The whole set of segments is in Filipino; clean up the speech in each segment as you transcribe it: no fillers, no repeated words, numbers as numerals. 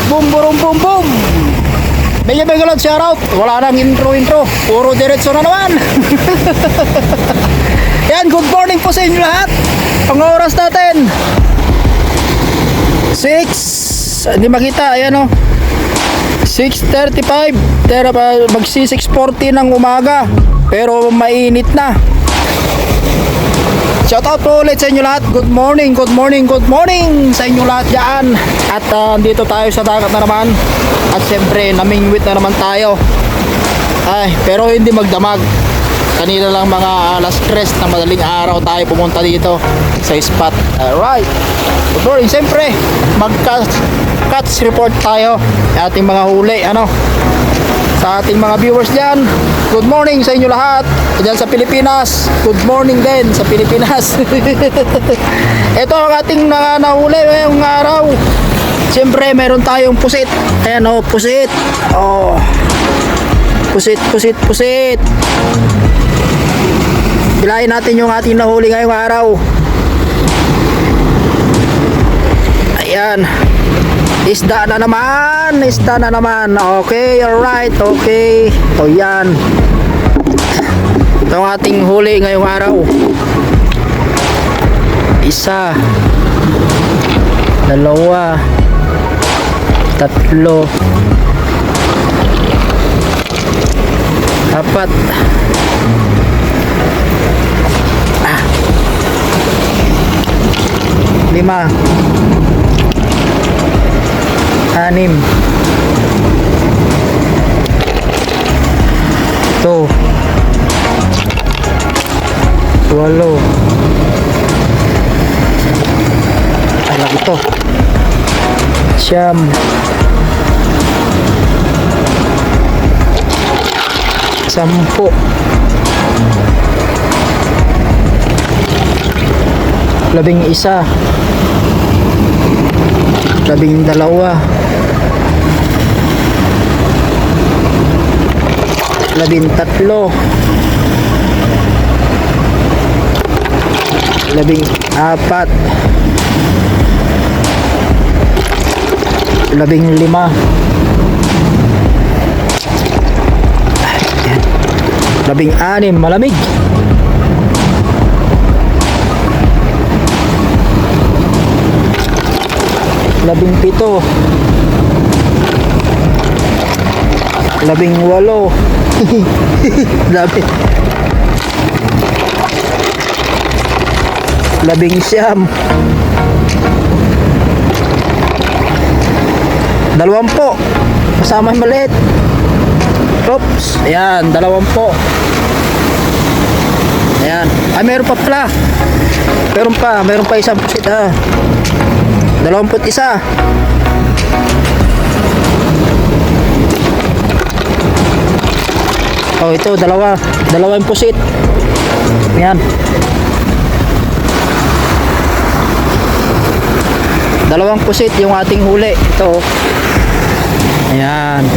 Boom, boom, boom, boom. Medyo galot, shoutout. Wala nang intro. Puro diretso na naman. Yan, good morning po sa inyo lahat. Ang oras natin 6, hindi makita, ayan o 6:35. Magsi 6:40 ng umaga, pero mainit na. Shoutout po ulit sa inyo lahat. Good morning sa inyo lahat dyan. At dito tayo sa dagat na naman. At syempre namingwit na naman tayo. Ay, pero hindi magdamag. Kanina lang mga alas 3 na madaling araw tayo pumunta dito sa spot. Alright, good morning. Siyempre mag-catch report tayo ating mga huli, sa ating mga viewers dyan. Good morning sa inyo lahat dyan sa Pilipinas. Good morning din sa Pilipinas. Ito ang ating nahuli ngayong araw. Siyempre meron tayong pusit. Ayan o, pusit. Pusit. Bilahin natin yung ating nahuli ngayong araw. Ayan. Isda na naman. Okay, alright, okay. O yan. Ito ang ating huli ngayong araw. Isa, dalawa, tatlo, apat, lima, anim, ito, walo, alam ito, siyam, sampu, labing isa, labing dalawa, labing tatlo, labing apat, labing lima, labing anim, malamig, labing pito, labing walo, labing siyam, 20 kasama yung maliit. Oops, ayan, 20. Ayan, meron pa pala. Meron pa isang pusit, 21. Oh, ito, dalawang pusit. Ayan. Dalawang pusit yung ating huli. Ito. Ayan.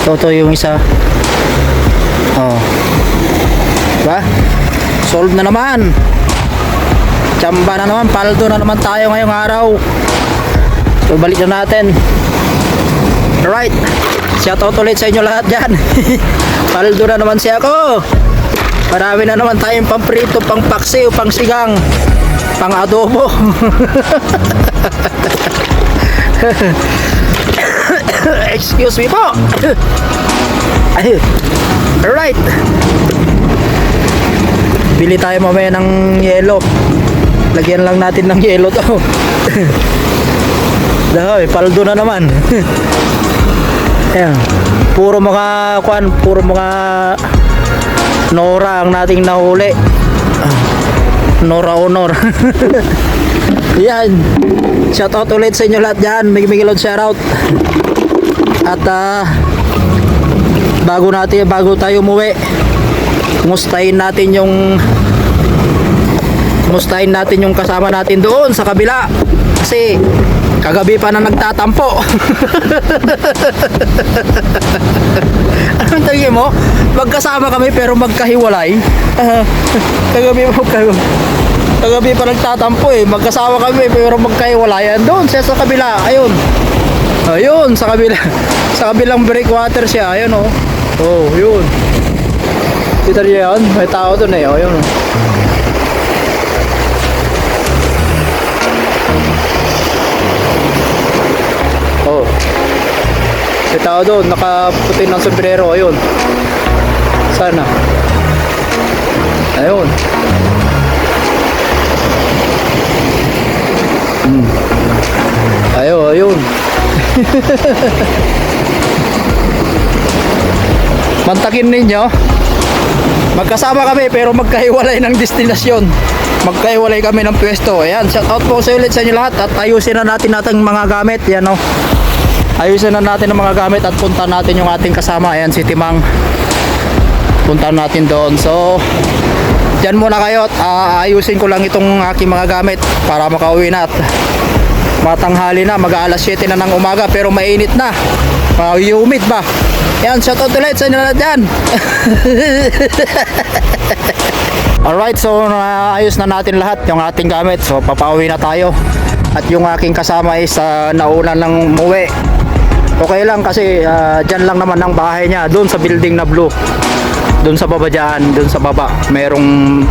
Ito yung isa. Oh. Diba? Solve na naman. Tsamba na naman. Paldo na naman tayo ngayong araw. So, balik na natin. Alright. Shoutout ulit sa inyo lahat dyan. Paldo na naman siya ako. Marami na naman tayong pamprito, pang paksiw, pang sigang, pang adobo. Excuse me po. Alright. Bili tayo mamaya ng yelo. Lagyan lang natin ng yelo to. Dahil paldo na naman. Ayan. Puro mga Nora ang nating nahuli. Nora Honor. Yan. Shoutout ulit sa inyo lahat dyan. Migilod shoutout. At bago tayo umuwi, kumustahin natin yung kasama natin doon sa kabila. Kasi kagabi pa na nagtatampo. Anong tingin mo? Magkasama kami pero magkahiwalay. Kagabi pa nagtatampo eh. Magkasama kami pero magkahiwalayan. Doon siya sa kabila. Ayun. Ayun, sa kabila, sa kabilang breakwater siya. Ayun oh. Oh, yun. Kita niyo yan? May tao doon eh. Ayun oh. Oh. May tao doon, nakaputi ng sombrero. Ayun. Sana. Ayun. Ayun. Mantakin ninyo. Magkasama kami pero magkahiwalay ng destinasyon. Magkahiwalay kami ng pwesto. Ayan, shout out po sa ulit sa inyo lahat. At ayusin na natin ating mga gamit. Yan o. Ayusin na natin ang mga gamit at punta natin yung ating kasama. Ayan, si Timang. Punta natin doon. So, dyan muna kayo at ayusin ko lang itong aking mga gamit para makauwi na at matanghali na, mag-aalas 7 na ng umaga pero mainit na, humid ba. Yan, shout out ulit sa inyo na dyan. Alright, so naayos na natin lahat yung ating gamit, so papauwi na tayo at yung aking kasama is nauna ng umuwi. Okay lang kasi dyan lang naman ang bahay niya, doon sa building na blue, doon sa baba dyan, doon sa baba merong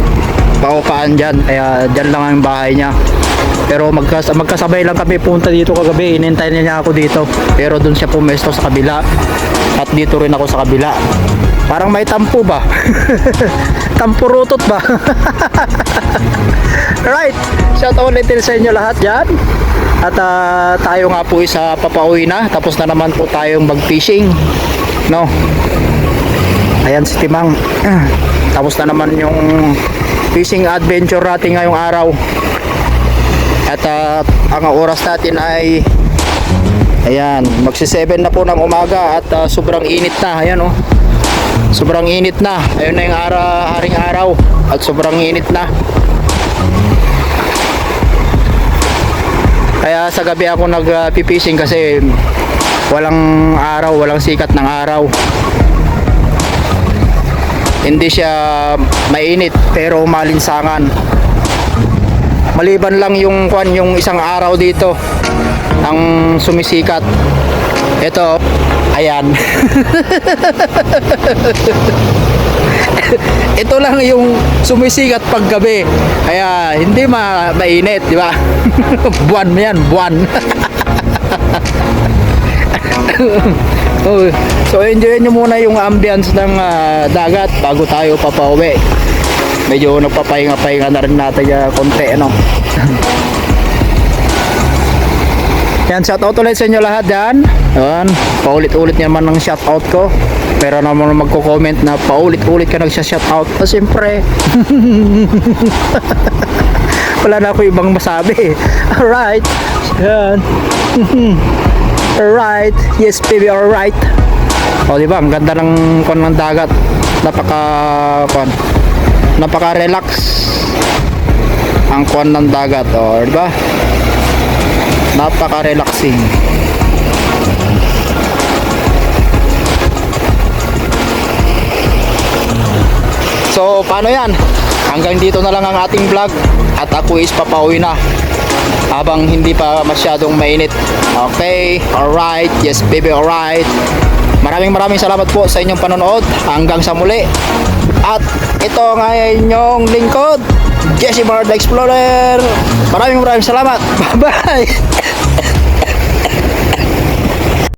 paupahan dyan, kaya dyan lang ang bahay niya. Pero magkasabay lang kami punta dito kagabi, inintay niya ako dito, pero doon siya pumesto sa kabila at dito rin ako sa kabila. Parang may tampo ba? Tampurutot ba? Right, shout out ulit sa inyo lahat dyan. At tayo nga po isa papauwi na, tapos na naman po tayong mag-fishing, no? Ayan si Timang. Tapos na naman yung fishing adventure natin ngayong araw. At ang oras natin ay ayan, magsi-7 na po ng umaga at sobrang init na. Ayan oh. Sobrang init na. Ayun na yung haring araw at sobrang init na. Kaya sa gabi ako nag-fishing kasi walang araw, walang sikat ng araw. Hindi siya mainit pero malinsangan. Maliban lang yung isang araw dito ang sumisikat. Ito, ayan. Ito lang yung sumisikat paggabi. Kaya hindi mainit, di ba? Buwan mo yan, buwan. So enjoy nyo muna yung ambience ng dagat bago tayo papauwi. Medyo nagpapahinga-pahinga na rin natin konti, ano. Yan, shoutout ulit sa inyo lahat dyan. Yan, paulit-ulit naman ng shoutout ko. Pero naman magko-comment na paulit-ulit ka nagsha-shoutout. Siyempre wala na ako ibang masabi. Alright. Yan. Alright. Yes baby, alright. O diba, ang ganda ng ng dagat. Napaka-relax ang ng dagat. O diba, napaka-relaxing. So paano yan? Hanggang dito na lang ang ating vlog at ako is papauwi na habang hindi pa masyadong mainit. Okay, alright, yes baby, alright. Maraming salamat po sa inyong panonood. Hanggang sa muli. At ito nga inyong lingkod, Jesse Bar the Explorer. Maraming salamat. Bye bye.